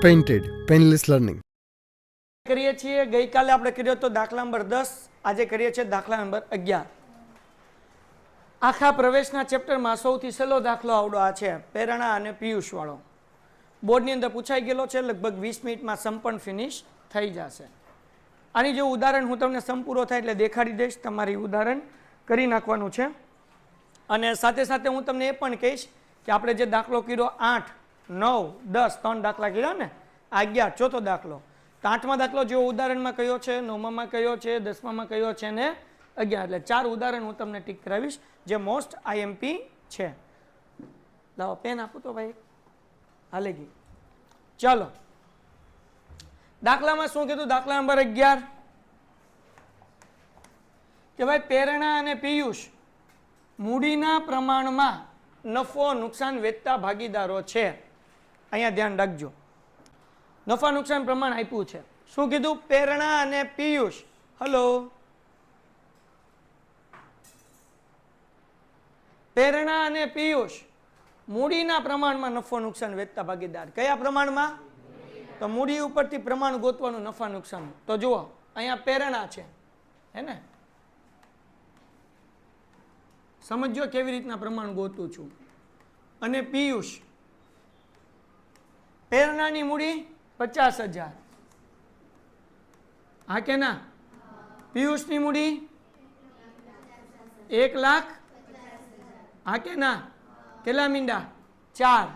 Painted painless learning કરીએ છીએ. ગઈકાલે આપણે કર્યો તો દાખલા નંબર 10, આજે કરીએ છીએ દાખલા નંબર 11. આખા પ્રવેશના ચેપ્ટરમાં સૌથી સહેલો દાખલો આવડો આ છે, પ્રેરણા અને પિયુષ વાળો. બોર્ડની અંદર પૂછાઈ ગયેલો છે, લગભગ 20 મિનિટમાં સંપૂર્ણ ફિનિશ થઈ જશે. આની જેવું ઉદાહરણ હું તમને સંપૂર્ણ થાય એટલે દેખાડી દઈશ, તમારી ઉદાહરણ કરી નાખવાનું છે. અને સાથે સાથે હું તમને એ પણ કહીશ કે આપણે જે દાખલો કર્યો 8, 9, 10 3 દાખલા કર્યા ને, 11 ચોથો દાખલો. તો 8મા દાખલો જેવો ઉદાહરણમાં કયો છે, 9મામાં કયો છે, 10મામાં કયો છે ને 11, એટલે 4 ઉદાહરણ હું તમને ટીક કરાવીશ જે મોસ્ટ આઈએમપી છે. લાવો પેન આપો તો ભાઈ, હાલે ગઈ. ચાલો, દાખલામાં શું કીધું? દાખલા નંબર 11 કે ભાઈ પ્રેરણા અને પિયુષ મૂડીના પ્રમાણમાં નફો નુકસાન વેચતા ભાગીદારો છે. અહીંયા ધ્યાન રાખજો, નફા નુકસાન પ્રમાણ આપ્યું છે. શું કીધું? પ્રેરણા અને પિયુષ. હલો, પ્રેરણા અને પિયુષ મૂડીના પ્રમાણમાં નફો નુકસાન વેચતા ભાગીદાર. કયા પ્રમાણમાં? તો મૂડી ઉપરથી પ્રમાણ ગોતવાનું નફા નુકસાન. તો જુઓ, અહીંયા પ્રેરણા છે, હે ને? સમજો કેવી રીતના પ્રમાણ ગોતું છું. અને પિયુષ, પ્રેરણાની મૂડી 50,000, હા કે ના? પિયુષની મૂડી 1,50,000, હા કે ના? કેટલા મીંડા? 4.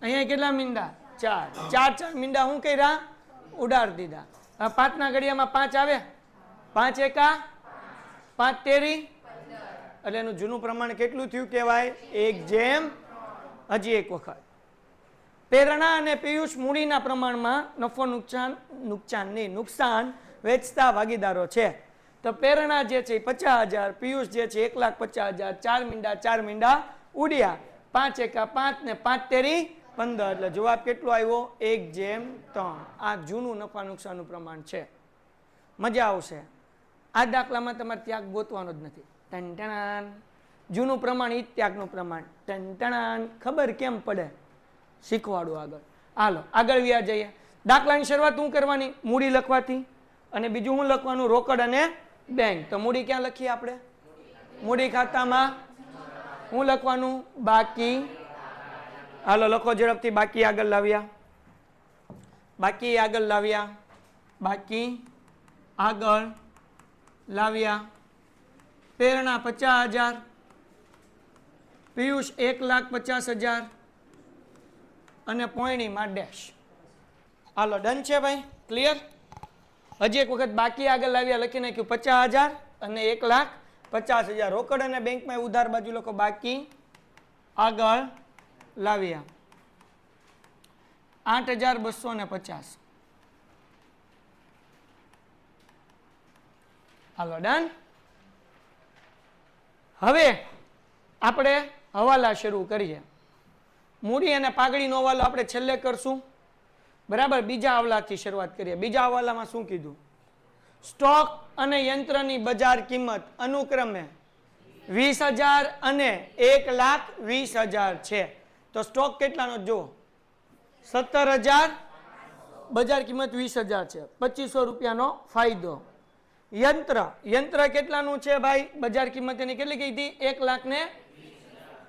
અહીંયા કેટલા મીંડા? 4. 4 મીંડા હું કર્યા? ઉડાડી દીધા. હવે 5 ના ઘડિયામાં 5 આવે, 5 એકા 5 તેરી, એટલે એનું જૂનું પ્રમાણ કેટલું થયું કહેવાય? 1:3. હજી એક વખત, પ્રેરણા અને પિયુષ મૂડીના પ્રમાણમાં નફો નુકસાન વેચતા ભાગીદારો છે. તો પ્રેરણા જે છે 50,000, પિયુષ જે છે 1,50,000, 4 મીંડા ઉડ્યા, 5 એકા 5 ને 5 તેરી 15, એટલે જવાબ કેટલો આવ્યો? 1:3. આ જૂનું નફા નુકસાનનું પ્રમાણ છે. મજા આવશે. આ દાખલામાં તમારે ત્યાગ ગોતવાનો જ નથી. ટંટણાન, જૂનું પ્રમાણ ઈ ત્યાગનું પ્રમાણ. ટંટણાન, ખબર કેમ પડે? શીખવાડું આગળ. હાલો આગળ વ્યા જઈએ. દાખલાની શરૂઆત શું કરવાની? મૂડી લખવાથી. અને બીજું શું લખવાનું? રોકડ અને બેંક. તો મૂડી ક્યાં લખીએ આપણે? મૂડી ખાતામાં. શું લખવાનું? બાકી. હાલો લખો ઝડપથી. બાકી આગળ લાવ્યા, બાકી આગળ લાવ્યા, બાકી આગળ લાવ્યા. પ્રેરણા 50,000, પિયુષ 1,50,000 અને પોયણીમાં ડેશ. હાલો ડન છે ભાઈ, ક્લિયર? હજી એક વખત બાકી આગળ લાવ્યા લખી નાખ્યું 50,000 અને 1,50,000. રોકડ અને બેંકમાં ઉધાર બાજુ લખો બાકી આગળ લાવ્યા 8,250. હાલો ડન. હવે આપણે હવાલા શરૂ કરીએ. મૂડી અને પાઘડીનો હવાલો આપણે છેલ્લે કરશું, બરાબર? બીજા હવાલાથી શરૂઆત કરીએ. બીજા હવાલામાં શું કીધું? સ્ટોક અને યંત્રની બજાર કિંમત અનુક્રમે 20,000 અને 1,20,000 છે. તો સ્ટોક કેટલાનો જુઓ? 17,000, બજાર કિંમત 20,000 છે, 2500 રૂપિયાનો ફાયદો. યંત્ર કેટલાનું છે ભાઈ? બજાર કિંમત એની કેટલી કઈ હતી? 1,00,000 ને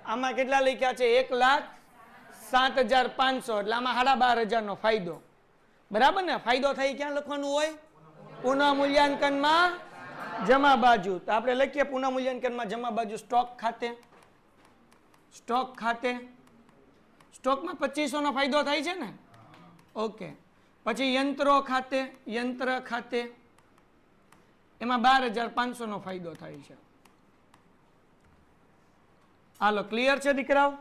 આમાં કેટલા લખ્યા છે? 1,07,500, એટલે આમાં 12,500 નો ફાયદો, બરાબર ને? ફાયદો થઈ ક્યાં લખવાનું હોય? પુનઃ મૂલ્યાંકનમાં જમા બાજુ. તો આપણે લખીએ પુનઃ મૂલ્યાંકનમાં જમા બાજુ સ્ટોક ખાતે. સ્ટોક ખાતે, સ્ટોકમાં 2500 નો ફાયદો થાય છે ને? ઓકે. પછી યંત્રો ખાતે, યંત્ર ખાતે એમાં 12,500 નો ફાયદો થાય છે. હાલો ક્લિયર છે દીકરાઓ?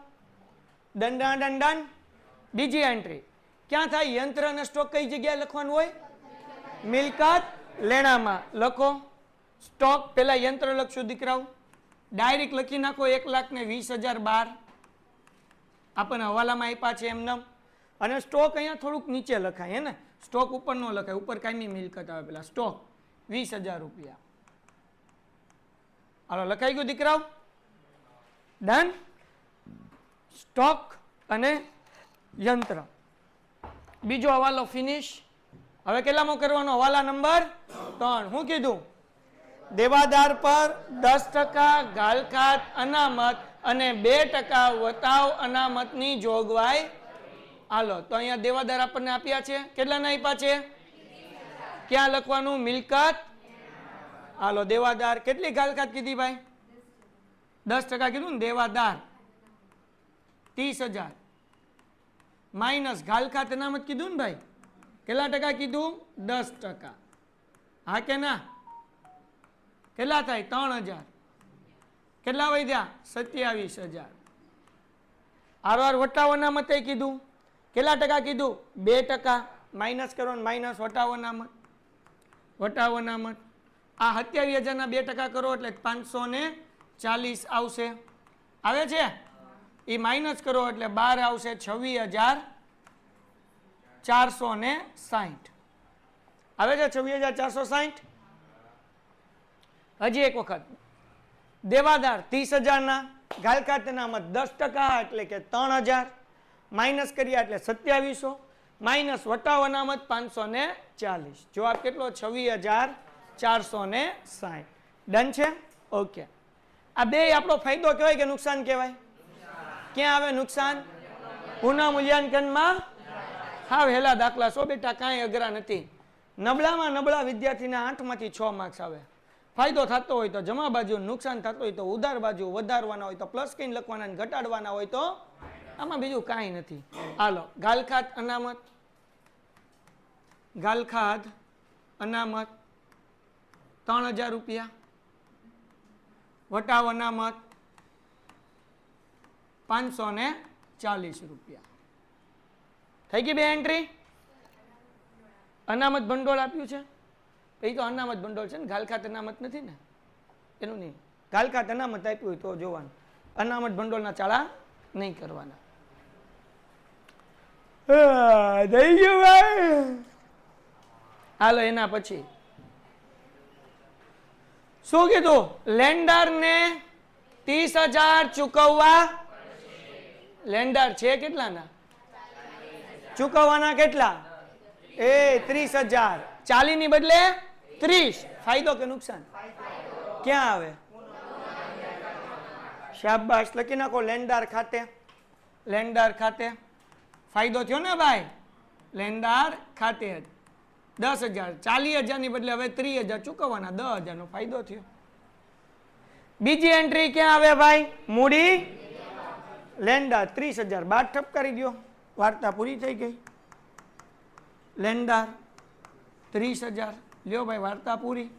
દંડા દંડન. બીજી એન્ટ્રી ક્યાં થાય? યંત્ર અને સ્ટોક કઈ જગ્યાએ લખવાનું હોય? મિલકત લેણામાં લખો. સ્ટોક પેલા યંત્ર લખશું દીકરાઓ, ડાયરેક્ટ લખી નાખો 1,20,012. આપણને હવાલામાં આપ્યા છે એમને. અને સ્ટોક અહીંયા થોડુંક નીચે લખાય, હે ને? સ્ટોક ઉપર ન લખાય, ઉપર કાયમી મિલકત આવે. પેલા સ્ટોક 20,000 રૂપિયા. હાલો લખાઈ ગયું દીકરાઓ? ડન. સ્ટોક અને યંત્ર. બીજો હવાલો ફિનિશ. હવે કેટલામો કરવાનો? હવાલા નંબર 3. શું કીધું? દેવાદાર પર 10% ગાલખાત અનામત અને 2% વતાવ અનામતની જોગવાઈ. હાલો તો અહીંયા દેવાદાર આપણને આપ્યા છે. કેટલાના આપ્યા છે? ક્યાં લખવાનું? મિલકત. હાલો દેવાદાર કેટલી ગાલખાત કીધી ભાઈ? 10% કીધું ને. દેવાદાર 30,000 માઇનસ ગાલખાત અનામત કીધું ને ભાઈ. કેટલા ટકા કીધું? 10%. હા કે ના? કેટલા થાય? 3,000. કેટલા વધ્યા? 27,000. આરવાર વટાવ અનામતે કીધું. કેટલા ટકા કીધું? 2%. માઇનસ કરો ને માઇનસ વટાવ અનામત. વટાવ અનામત આ 27,000 ના 2% કરો એટલે 540 આવશે. આવે છે? એ માઇનસ કરો એટલે 12 આવશે. 26,460 આવે છે. 26,460. હજી એક વખત દેવાદાર 30,000 ના ગાલખાત અનામત 10% એટલે કે 3,000 માઇનસ કર્યા એટલે 2700 માઇનસ વટાવ અનામત 540. જવાબ કેટલો? 26,460. ડન છે? ઓકે. આ બે આપણો ફાયદો કહેવાય કે નુકસાન કહેવાય? ક્યાં આવે નુકસાન? પુનઃ મૂલ્યાંકનમાં. હા વહેલા દાખલા 100 બેટા કાંઈ અઘરા નથી. નબળામાં નબળા વિદ્યાર્થીને 8 માંથી 6 માર્ક્સ આવે. ફાયદો થતો હોય તો જમા બાજુ, નુકસાન થતો હોય તો ઉધાર બાજુ, વધારવાના હોય તો પ્લસ કઈ લખવાના, ઘટાડવાના હોય તો આમાં બીજું કાંઈ નથી. હાલો ગાલખાત અનામત. ગાલખાત અનામત 3,000 રૂપિયા. વટાવ અનામત 540 રૂપિયા. થઈ ગઈ બે એન્ટ્રી. અનામત ભંડોળ આપ્યું છે. એ તો અનામત ભંડોળ છે ને, ગાલખાત અનામત નથી ને. એનું નહીં. ગાલખાત અનામત આપ્યું હોય તો જોવાનું. અનામત ભંડોળના ચાળા નહીં કરવાના. થઈ ગયું ભાઈ. હાલો એના પછી શું કીધું? લેન્ડર ને 30,000 ચૂકવવા. લેન્ડર છે કેટલાના? ચૂકવવાના કેટલા? 30,000. 40 ની બદલે 30. ફાયદો કે નુકસાન? ક્યાં આવે? શાબાશ લખી નાખો. લેન્ડર ખાતે. લેન્ડર ખાતે ફાયદો થયો ને ભાઈ. લેન્ડર ખાતે 10,000. 40,000 ની બદલે હવે 30,000 ચૂકવવાના. 10,000 નો ફાયદો થયો. બીજી એન્ટ્રી ક્યાં આવે ભાઈ? મૂડી. લેન્ડર 30,000. 12 ઠપ કરી દો. વાર્તા પૂરી થઈ ગઈ. લેન્ડર 30,000. લ્યો ભાઈ વાર્તા પૂરી.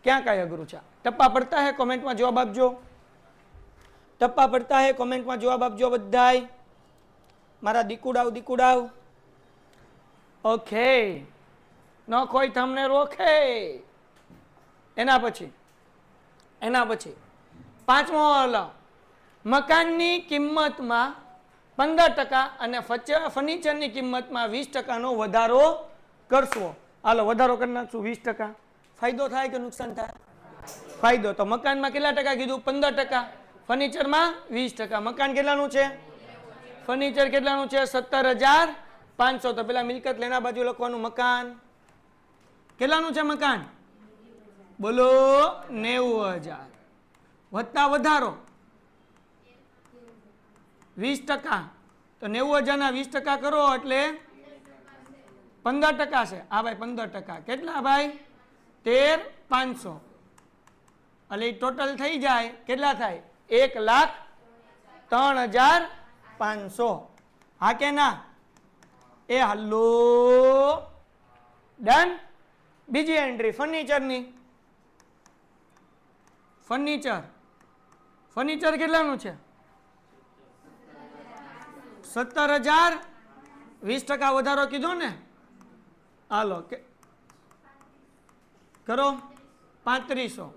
ક્યાં કાંઈ અઘરું છે? ટપ્પા પડતા હે? કોમેન્ટમાં જવાબ આપજો. ટપ્પા પડતા હે? કોમેન્ટમાં જવાબ આપજો બધાય. મારા દીકુડાવ દીકુડાવ. ઓકે. ન કોઈ તમને રોકે. એના પછી પાંચમો હવાલો. મકાનની કિંમતમાં 15% અને ફર્નિચરની કિંમતમાં 20%નો વધારો કરશો. હાલો વધારો કરી નાખશું 20%. ફાયદો થાય કે નુકસાન થાય? ફાયદો. તો મકાનમાં કેટલા ટકા કીધું? 15%. ફર્નિચરમાં 20%. મકાન કેટલાનું છે? ફર્નિચર કેટલાનું છે? 17,500. તો પેલા મિલકત લેના બાજુ લખવાનું. મકાન કેટલાનું છે? મકાન બોલો 90,000 વત્તા વધારો 20%. તો 90,000 ના 20% કરો એટલે 15% છે. હા ભાઈ 15%. કેટલા ભાઈ? 13,500. એટલે ટોટલ થઈ જાય કેટલા થાય? 1,03,500. હા કે ના? એ હલ્લો. ડન. બીજી એન્ટ્રી ફર્નિચરની. ફર્નિચર કેટલાનું છે? 17,000. 20% વધારો કીધો ને. હાલો કરો 3500.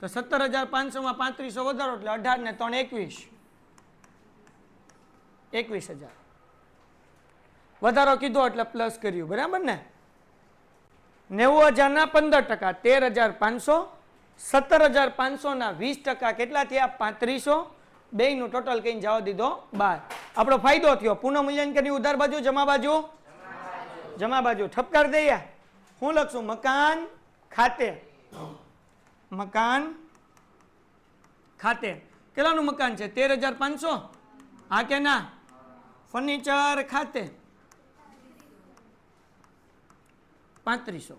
તો 17,500 માં 3500 વધારો એટલે 18 ને 3 21,000 વધારો કીધો એટલે પ્લસ કર્યું. બરાબર ને? 90,000 ના 15%. 13,500. 17,500 ના 20% કેટલા થયા? 3500. બે નું ટોટલ કઈ જવા દીધો 12. આપણો ફાયદો થયો. પુનઃ મૂલ્યાંકનની ઉધાર બાજુ, જમા બાજુ જમા બાજુ ઠપકાર દઈએ. હું લખશું મકાન ખાતે. મકાન ખાતે કેટલાનું મકાન છે? 13,500. હા કે ના? ફર્નિચર ખાતે 3500.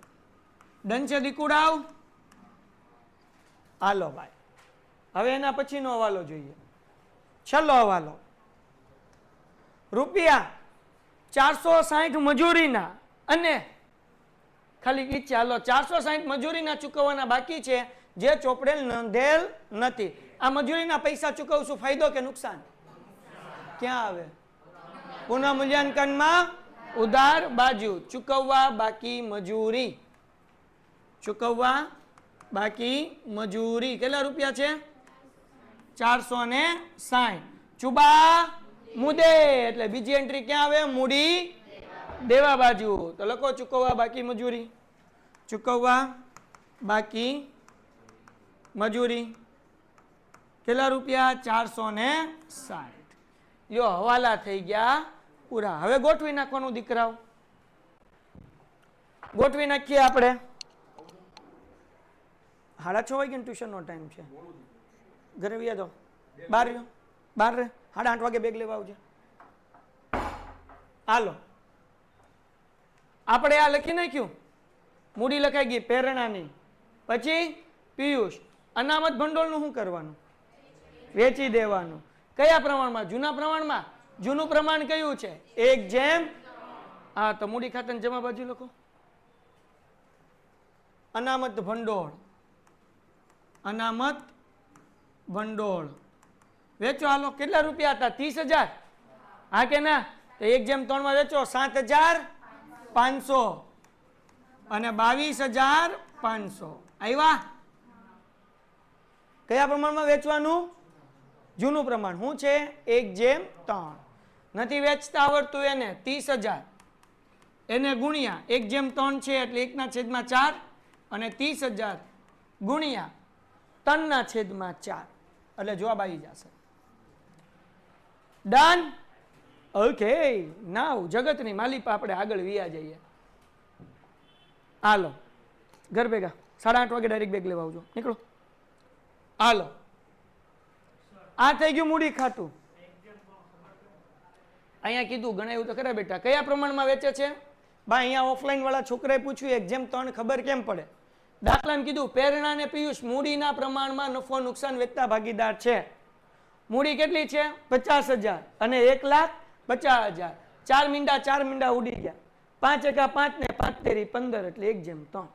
ડન છે દીકુડાવ? હાલો ભાઈ, હવે એના પછીનો હવાલો જોઈએ. છેલ્લો હવાલો રૂપિયા 460 મજૂરીના અને ખાલી ઈ ચાલો 460 મજૂરીના ચૂકવવાના બાકી છે જે ચોપડેલ નોંધેલ નથી. આ મજૂરીના પૈસા ચૂકવશું, ફાયદો કે નુકસાન? ક્યાં આવે? પુનઃમૂલ્યાંકનમાં ઉધાર બાજુ. ચૂકવવા બાકી મજૂરી. ચૂકવવા બાકી મજૂરી કેટલા રૂપિયા છે? 460. ચુબા મુદે એટલે બીજી એન્ટ્રી ક્યાં આવે? મૂડી દેવા બાજુ. તો લખો ચૂકવવા બાકી મજૂરી. ચૂકવવા બાકી મજૂરી કેટલા રૂપિયા? 460. લ્યો હવાલા થઈ ગયા પૂરા. હવે ગોઠવી નાખવાનું દીકરાઓ. ગોઠવી નાખીએ આપણે. 6:30 વાગે ટ્યુશનનો ટાઈમ છે. ઘરે વ્યા જાઓ. 12 8:30 વાગે બેગ લેવા આવજે. હાલો આપણે આ લખી નાખ્યું. મૂડી લખાઈ ગઈ પ્રેરણાની. પછી પિયુષ. અનામત ભંડોળનું શું કરવાનું? વેચી દેવાનું. કયા પ્રમાણમાં? જૂના પ્રમાણમાં. જૂનું પ્રમાણ કયું છે? 1:3. હા તો મૂડી ખાતાની જમા બાજુ લખો. અનામત ભંડોળ. અનામત ભંડોળ વેચો. હાલો કેટલા રૂપિયા હતા? 30,000. હા કે ના? તો 1:3 માં વેચો. 7,500 અને 22,500 આવ્યા. કયા પ્રમાણમાં વેચવાનું? જૂનું પ્રમાણ. શું છે? 1:3. નથી વેચતા આવડતું એને 30,000 એને ગુણ્યા 1:3 છે એટલે 1/4 અને 30,000 ગુણ્યા 3/4 એટલે જવાબ આવી જશે. ડન. ઓકે નાવ જગતની માલિપા આપણે આગળ વિયા જઈએ. હાલો ઘર ભેગા 8:30 વાગે ડાયરેક્ટ બેગ લેવા આવજો. નીકળો. હાલો આ થઈ ગયું મૂડી ખાતું. અહીંયા કીધું ગણાયું તો ખરા બેટા. કયા પ્રમાણમાં વેચે છે? બા અહીંયા ઓફલાઈન વાળા છોકરાએ પૂછ્યું 1:3 ખબર કેમ પડે? દાખલામાં કીધું પ્રેરણા અને પિયુષ મૂડીના પ્રમાણમાં નફો નુકસાન વેચતા ભાગીદાર છે. મૂડી કેટલી છે? 50,000 અને 1,50,000. 4 મીંડા ઉડી ગયા. 5 એકા 5 ને 5 તેરી 15 એટલે 1:3.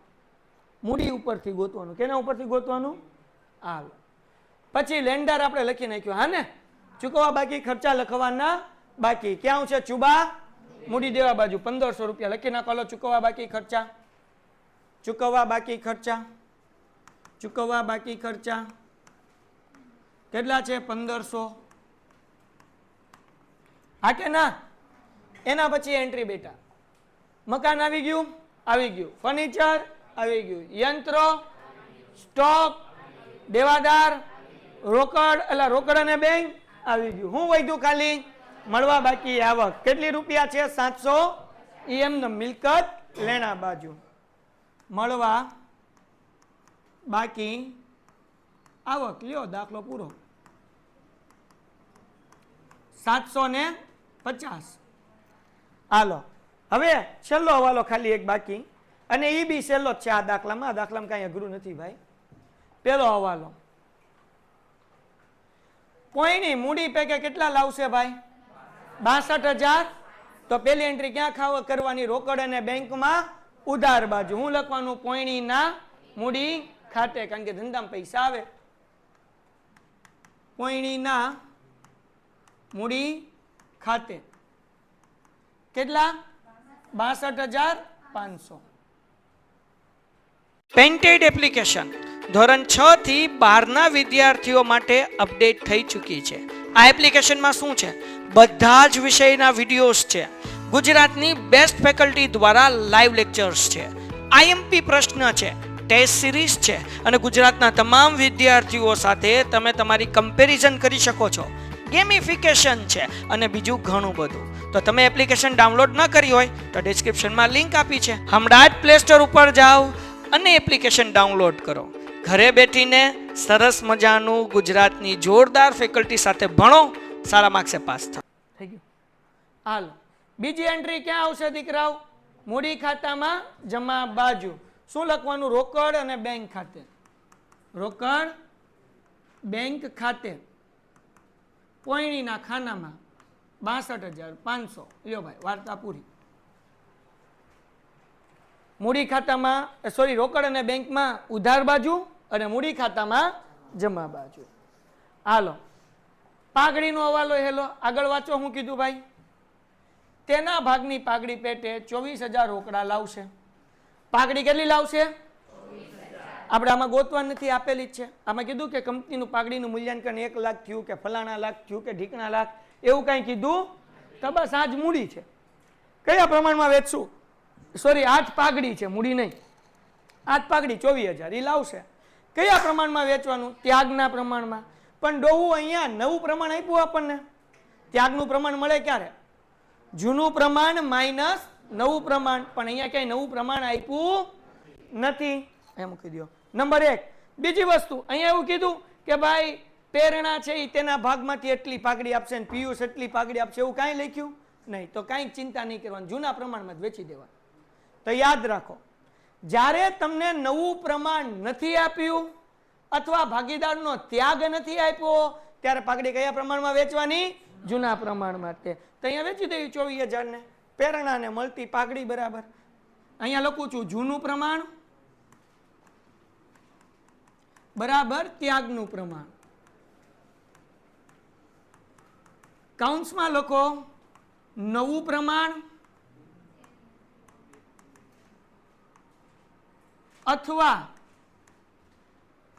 મૂડી ઉપરથી ગોતવાનું. કેના ઉપરથી ગોતવાનું? હાલ પછી લેન્ડર આપણે લખી નાખ્યું. હા ને? ચૂકવવા બાકી ખર્ચા લખવાના બાકી. ક્યાં છે? ચુબા મૂડી દેવા બાજુ 1500 રૂપિયા લખી નાખો. ચૂકવવા બાકી ખર્ચા. ચૂકવવા બાકી ખર્ચા. ચૂકવવા બાકી ખર્ચા કેટલા છે? 1500. હા કે ના? એના પછી એન્ટ્રી બેટા. મકાન આવી ગયું? આવી ગયું. ફર્નિચર આવી ગયું. યંત્રો, સ્ટોક, દેવાદાર, રોકડ એટલે રોકડ અને બેંક આવી ગયું. હું વધ્યું? ખાલી મળવા બાકી આવક. કેટલી રૂપિયા છે? 700. એમને મિલકત લેણા બાજુ. મળવા બાકી આવક લ્યો દાખલો પૂરો. 750. હાલો હવે છેલ્લો હવાલો ખાલી એક બાકી અને એ બી છેલ્લો જ છે આ દાખલામાં. આ દાખલામાં કાંઈ અઘરું નથી ભાઈ. પેલો હવાલો પોઈની મૂડી પૈકી કેટલા લાવશે ભાઈ? 62,000. તો પેલી એન્ટ્રી ક્યાં કરવાની? રોકડ અને બેંકમાં ઉધાર બાજુ. હું લખવાનું? પોઈણીના મૂડી ખાતે. કારણ કે ધંધામાં પૈસા આવે. પોઈણીના મૂડી ખાતે કેટલા? 62,500. પેન્ટેડ એપ્લિકેશન ધોરણ 6 થી 12ના વિદ્યાર્થીઓ માટે અપડેટ થઈ ચૂકી છે. આ એપ્લિકેશનમાં શું છે? બધા જ વિષયના વિડીયોઝ છે. ગુજરાતની બેસ્ટ ફેકલ્ટી દ્વારા લાઈવ લેક્ચર્સ છે. આઈએમપી પ્રશ્ન છે. ટેસ્ટ સિરીઝ છે અને ગુજરાતના તમામ વિદ્યાર્થીઓ સાથે તમે તમારી કમ્પેરિઝન કરી શકો છો. ગેમિફિકેશન છે અને બીજું ઘણું બધું. તો તમે એપ્લિકેશન ડાઉનલોડ ન કરી હોય તો ડિસ્ક્રિપ્શનમાં લિંક આપી છે, હમણાં જ પ્લે સ્ટોર ઉપર જાઓ અને એપ્લિકેશન ડાઉનલોડ કરો. ઘરે બેઠીને સરસ મજાનું ગુજરાતની જોરદાર ફેકલ્ટી સાથે ભણો, સારા માર્ક્સે પાસ થાઓ. થઈ ગયું. હાલો, બીજી એન્ટ્રી ક્યાં આવશે દીકરાઓ? મૂડી ખાતામાં જમા બાજુ. શું લખવાનું? રોકડ અને બેંક ખાતે. રોકડ બેંક ખાતે પોયણીના ખાનામાં 62,500. લ્યો ભાઈ, વાર્તા પૂરી. મૂડી ખાતામાં સોરી રોકડ અને બેંકમાં ઉધાર બાજુ અને મૂડી ખાતામાં જમા બાજુ. હાલો, પાઘડીનો હવાલો હેલો. આગળ વાંચો. હું કીધું ભાઈ? તેના ભાગની પાઘડી પેટે 24,000 રોકડા લાવશે. પાઘડી કેટલી લાવશે? આપણે આમાં ગોતવા નથી, આપેલી જ છે. આમાં કીધું કે કંપનીનું પાઘડીનું મૂલ્યાંકન 1 લાખ થયું કે ફલાણા લાખ થયું કે ઢીકણા લાખ, એવું કઈ કીધું તો બસ આ જ મૂડી છે. કયા પ્રમાણમાં વેચશું? સોરી, 8 પાઘડી છે, મૂડી નહીં. 8 પાઘડી 24,000 એ લાવશે. કયા પ્રમાણમાં વેચવાનું? ત્યાગના પ્રમાણમાં. પણ ડોવું અહીંયા નવું પ્રમાણ આપ્યું આપણને. ત્યાગનું પ્રમાણ મળે ક્યારે? જૂનું પ્રમાણ માઇનસ નવું પ્રમાણ. પણ અહીંયા ક્યાંય નવું પ્રમાણ આપ્યું નથી, એમ મૂકી દો. નંબર 1. બીજી વસ્તુ અહીંયા એવું કીધું કે ભાઈ પ્રેરણા છે એ તેના ભાગમાંથી એટલી પાઘડી આપશે અને પિયુષ એટલી પાઘડી આપશે, એવું કાંઈ લખ્યું નહીં. તો કાંઈ ચિંતા નહીં કરવાની, જૂના પ્રમાણમાં જ વેચી દેવાનું. તો યાદ રાખો, જ્યારે તમને નવું પ્રમાણ નથી આપ્યું અથવા ભાગીદારનો ત્યાગ નથી આપ્યો ત્યારે પાઘડી કયા પ્રમાણમાં વેચવાની? જૂના પ્રમાણમાં. તો અહીંયા વેચી દેવી 24,000 ને. પ્રેરણાને મળતી પાઘડી બરાબર. અહીંયા લખું છું જૂનું પ્રમાણ બરાબર ત્યાગનું પ્રમાણ. કૌંસમાં લખો નવું પ્રમાણ અથવા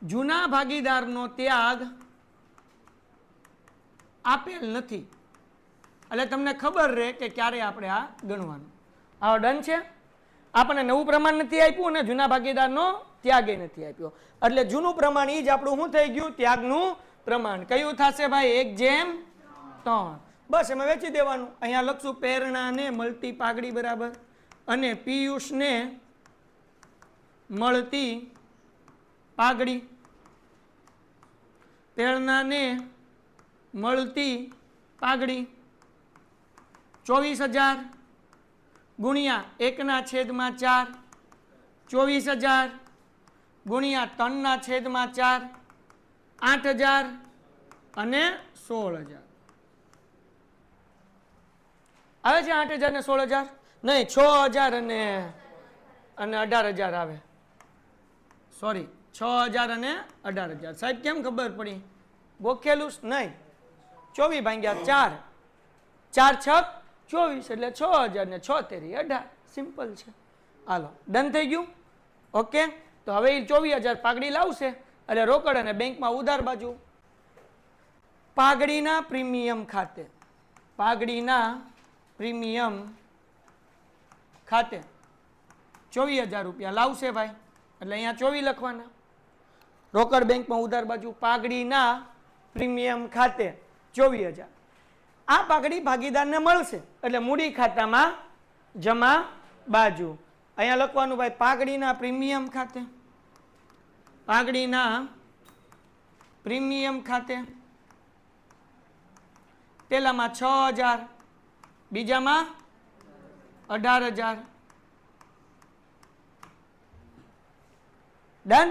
જૂના ભાગીદારનો ત્યાગ આપેલ નથી. એટલે તમને ખબર રહે કે ક્યારે આપણે આ ગણવાનું. આ ડન છે. આપણને નવું પ્રમાણ નથી આપ્યું અને જૂના ભાગીદારનો ત્યાગે નથી આપ્યો. એટલે જૂનું પ્રમાણ એ જ આપણું શું થઈ ગયું? ત્યાગનું પ્રમાણ. કયું થશે ભાઈ? 1/3. બસ એમાં વેચી દેવાનું. અહીંયા લખશું પ્રેરણાને મળતી પાઘડી બરાબર અને પિયુષને મળતી પાઘડી. પ્રેરણાને મળતી પાઘડી 24,000 ગુણ્યા 1/4. 24,000 ગુણ્યા 3/4. 8,000 અને 16,000. આવે છે 8,000 ને 16,000? નહીં, 6,000 અને 18,000 આવે. સોરી, 6,000 અને 18,000. સાહેબ કેમ ખબર પડી? ગોખેલું નહીં. 24/4. 4 6 24 એટલે 6,000 ને 6 તેરી 18. સિમ્પલ છે. હાલો, ડન થઈ ગયું. ઓકે. તો હવે 24,000 પાઘડી લાવશે એટલે રોકડ અને બેંકમાં ઉધાર બાજુ. પાઘડીના પ્રીમિયમ ખાતે. પાઘડીના પ્રીમિયમ ખાતે 24,000 રૂપિયા લાવશે ભાઈ. એટલે અહીંયા 24 લખવાના. રોકડ બેંકમાં ઉધાર બાજુ. પાઘડીના પ્રીમિયમ ખાતે 24,000. આ પાઘડી ભાગીદારને મળશે એટલે મૂડી ખાતામાં જમા બાજુ. અહીંયા લખવાનું ભાઈ પાઘડીના પ્રીમિયમ ખાતે. પાઘડીના પ્રીમિયમ ખાતે પેલામાં 6,000, બીજામાં 18,000. ડન.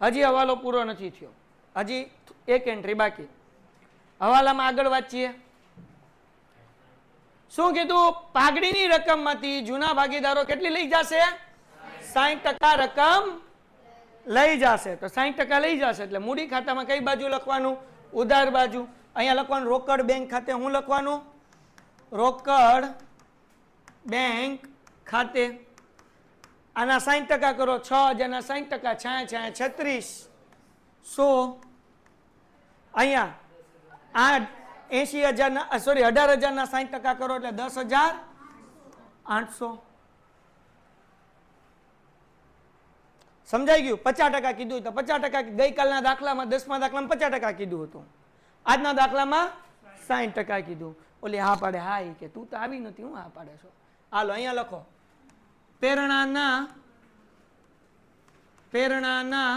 હજી હવાલો પૂરો નથી થયો, હજી એક એન્ટ્રી બાકી. હવાલામાં આગળ વાંચીએ. શું કીધું? પાઘડીની રકમમાંથી જૂના ભાગીદારો કેટલી લઈ જશે? 60% રકમ લઈ જશે. તો 60% લઈ જશે એટલે મૂડી ખાતામાં કઈ બાજુ લખવાનું? ઉધાર બાજુ. અહીંયા લખવાનું રોકડ બેંક ખાતે. હું લખવાનું? રોકડ બેંક ખાતે. આના 60% કરો. 6,000 ના 60%, 36, 100. અહીંયા આ 80,000 ના સોરી 18,000 ના 60% કરો એટલે 10,800. સમજાઈ ગયું? 50% કીધું તો 50%. ગઈકાલના દાખલામાં 10મા દાખલામાં 50% કીધું હતું, આજના દાખલામાં 60% કીધું. ઓલી હા પાડે, હા ઈ કે તું તો આવી નથી, હું હા પાડે છો. હાલો અહીંયા લખો, પ્રેરણાના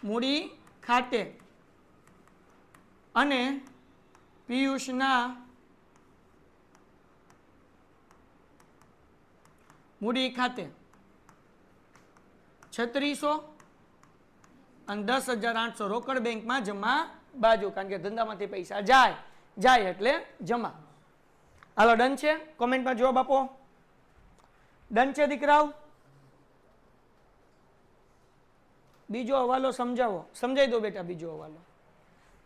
મૂડી ખાતે અને પિયુષના મૂડી ખાતે 3600 અને 10,800 રોકડ બેંકમાં જમા બાજુ, કારણ કે ધંધામાંથી પૈસા જાય એટલે જમા. હાલો ડન છે? કોમેન્ટમાં જવાબ આપો. ડન છે દીકરાઓ? બીજો હવાલો સમજાવો, સમજાઈ દો બેટા બીજો હવાલો.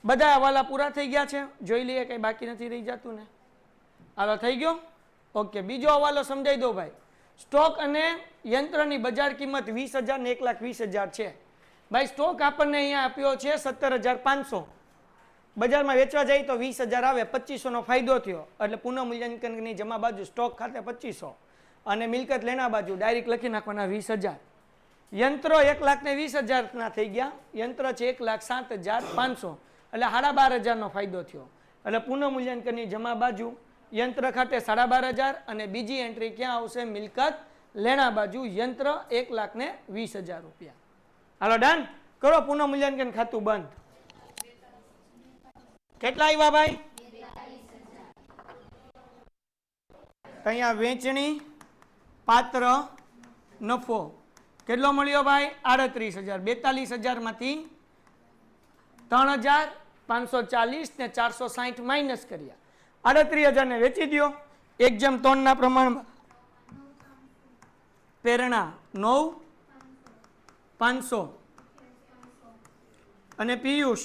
બધા હવાલા પૂરા થઈ ગયા છે? જોઈ લઈએ, કઈ બાકી નથી રહી જતું ને? હાલો થઈ ગયો? ઓકે, બીજો હવાલો સમજાઈ દો ભાઈ. સ્ટોક અને યંત્રની બજાર કિંમત 20,000 ને 1,20,000 છે. ભાઈ સ્ટોક આપણને અહીંયા આપ્યો છે 17,500, બજારમાં વેચવા જાય તો 20,000 આવે, 2500 નો ફાયદો થયો, એટલે પુનઃ મૂલ્યાંકનની જમા બાજુ સ્ટોક ખાતે 2500 અને મિલકત લેણા બાજુ ડાયરેક્ટ લખી નાખવાના 20,000. યંત્રો 1,20,000 ના થઈ ગયા, યંત્ર છે 1,07,500, એટલે 12,500 નો ફાયદો થયો, એટલે પુનઃ મૂલ્યાંકનની જમા બાજુ યંત્ર ખાતે 12,500 અને બીજી એન્ટ્રી ક્યાં આવશે? મિલકત લેણા બાજુ યંત્ર 1,20,000 રૂપિયા. હાલો ડન કરો, પુનઃ મૂલ્યાંકન ખાતું બંધ. કેટલા આવ્યા ભાઈ? અહીંયા વેચણી પાત્ર નફો કેટલો મળ્યો ભાઈ? 38,000. 42,000 માંથી 3,540 ને 460 માઇનસ કર્યા, 38,000 ને વેચી દો. 1:3 ના પ્રમાણમાં પ્રેરણા 9,500 અને પિયુષ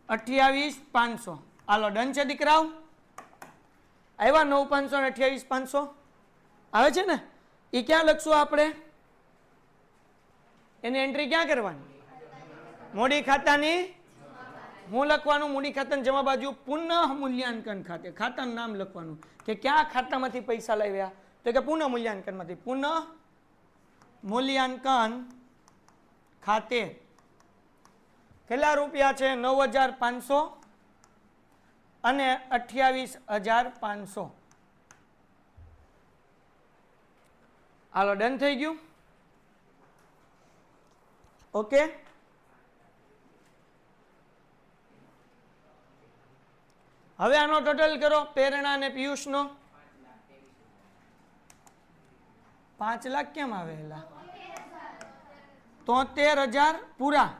28,500. હાલો ડન છે દીકરાઓ? આવ્યા 9,500 અને 28,500 આવે છે ને? એ ક્યાં લખશું આપણે? એની એન્ટ્રી ક્યાં કરવાની? મૂડી ખાતાની. હું લખવાનું મૂડી ખાતાની જમા બાજુ પુનઃ મૂલ્યાંકન ખાતે, ખાતાનું નામ લખવાનું કે ક્યાં ખાતામાંથી પૈસા લાવ્યા, તો કે પુનઃ મૂલ્યાંકનમાંથી. પુનઃ મૂલ્યાંકન ખાતે કેટલા રૂપિયા છે? 9,500 અને 28,500. હાલો ડન થઈ ગયું? ઓકે, હવે આનો ટોટલ કરો, પ્રેરણા અને પિયુષનો. 5 લાખ કેમ આવેલા? 73,000 પૂરા.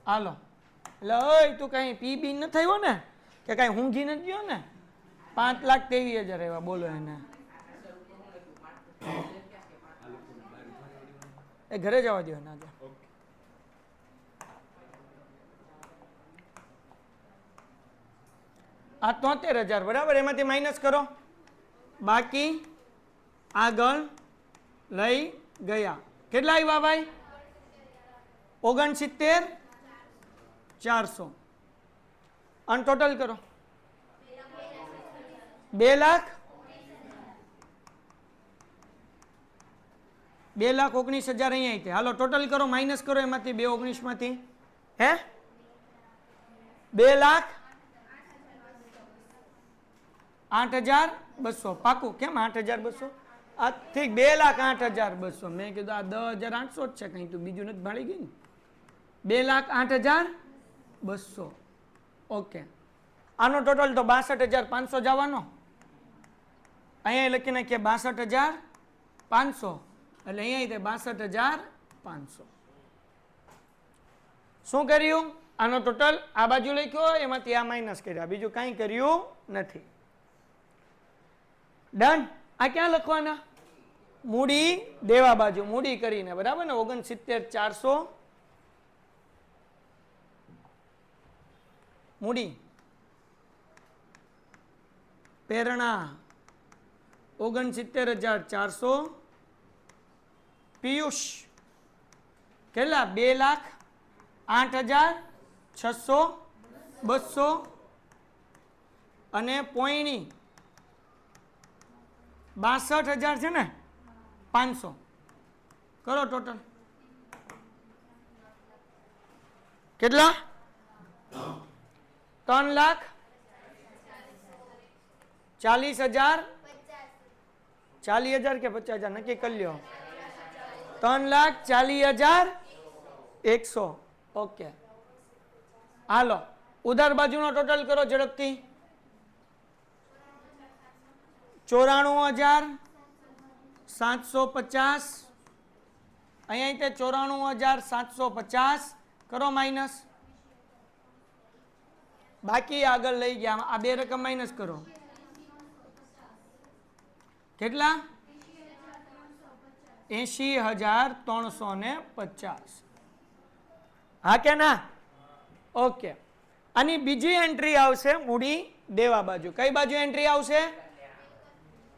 હાલો, એટલે ઓય તું કઈ પીબી ન થયો ને, કે કઈ ઊંઘી નથી ગયો ને? 5,23,000 આવ્યા, બોલો એને. એ ઘરે જવા દો ના. આ 73,000 બરાબર, એમાંથી માઇનસ કરો, બાકી આગળ લઈ ગયા. કેટલા આવ્યા ભાઈ? 69,400. અને ટોટલ કરો 2,19,000 અહીંયા. હાલો ટોટલ કરો, માઇનસ કરો એમાંથી 2,19 માંથી. હે 2,08,200 પાકું? કેમ 8,200? આ ઠીક, 2,08,200. મેં કીધું આ 10,800 જ છે, કઈ તું બીજું નથી ભાળી ગઈ ને? 2,08,200. ઓકે, આનો ટોટલ તો 62,500 જવાનો. અહીંયા લખી નાખીએ 62,500, એટલે અહીંયા 62,500. શું કર્યું? આનો ટોટલ આ બાજુ લખ્યો, એમાંથી આ માઇનસ કર્યા, બીજું કાંઈ કર્યું નથી. ડન. આ ક્યાં લખવાના? મૂડી દેવા બાજુ, મૂડી કરીને, બરાબર ને? 69,400 મૂડી, પ્રેરણા 69,400, પિયુષ કેટલા? 2,08,600 અને પોઈણી 62,000 છે ને 500. કરો ટોટલ કેટલા? 3,40,000 40,000 કે 50,000 નક્કી કરી લ્યો 3,40,100 ઓકે હાલો ઉધાર બાજુનો ટોટલ કરો ઝડપથી 94,750 અહીંયા તે 94,750 કરો માઇનસ બાકી આગળ લઈ ગયા આ બે રકમ માઇનસ કરો કેટલા 80,350 હા કે ના ઓકે આની બીજી એન્ટ્રી આવશે મૂડી દેવા બાજુ કઈ બાજુ એન્ટ્રી આવશે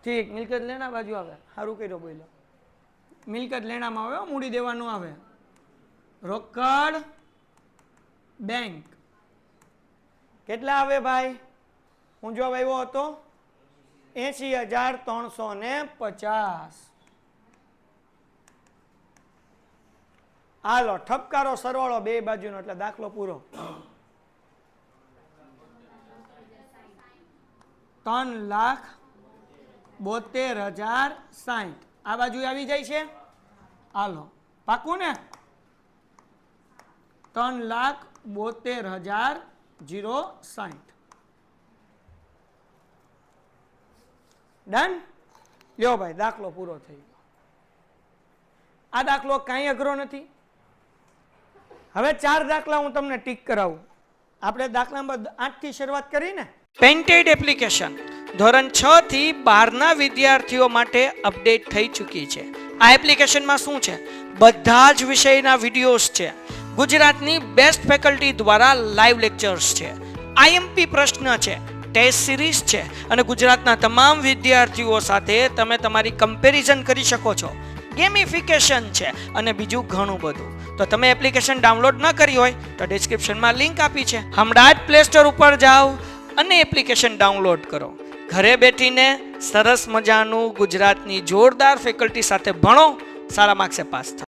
ઠીક મિલકત લેણા બાજુ આવે સારું કર્યો બોલો મિલકત લેણામાં આવે મૂડી દેવાનું આવે રોકડ બેંક કેટલા આવે ભાઈ હું જવાબ આવ્યો હતો 80,350 હાલો ઠપકારો સરવાળો બે બાજુનો એટલે દાખલો પૂરો 3,72,060 આ બાજુ આવી જાય છે હાલો પાકું ને 3,72,060 ડન લ્યો ભાઈ દાખલો પૂરો થઈ ગયો આ દાખલો કાંઈ અઘરો નથી હવે 4 દાખલા હું તમને ટીક કરાવું આપણે દાખલા નંબર 8 થી શરૂઆત કરી ને પેન્ટેડ એપ્લિકેશન ધોરણ 6 થી 12 ના વિદ્યાર્થીઓ માટે અપડેટ થઈ ચૂકી છે આ એપ્લિકેશનમાં શું છે બધા જ વિષયના વિડિયોઝ છે ગુજરાતની બેસ્ટ ફેકલ્ટી દ્વારા લાઈવ લેક્ચર્સ છે આઈએમપી પ્રશ્ન છે ટેસ્ટ સિરીઝ છે અને ગુજરાતના તમામ વિદ્યાર્થીઓ સાથે તમે તમારી કમ્પેરિઝન કરી શકો છો ગેમિફિકેશન છે અને બીજું ઘણું બધું તો તમે એપ્લિકેશન ડાઉનલોડ ન કરી હોય તો ડિસ્ક્રિપ્શનમાં લિંક આપી છે હમણાં જ પ્લે સ્ટોર ઉપર જાઓ અને એપ્લિકેશન ડાઉનલોડ કરો ઘરે બેઠીને સરસ મજાનું ગુજરાતની જોરદાર ફેકલ્ટી સાથે ભણો સારા માર્ક્સે પાસ થાઓ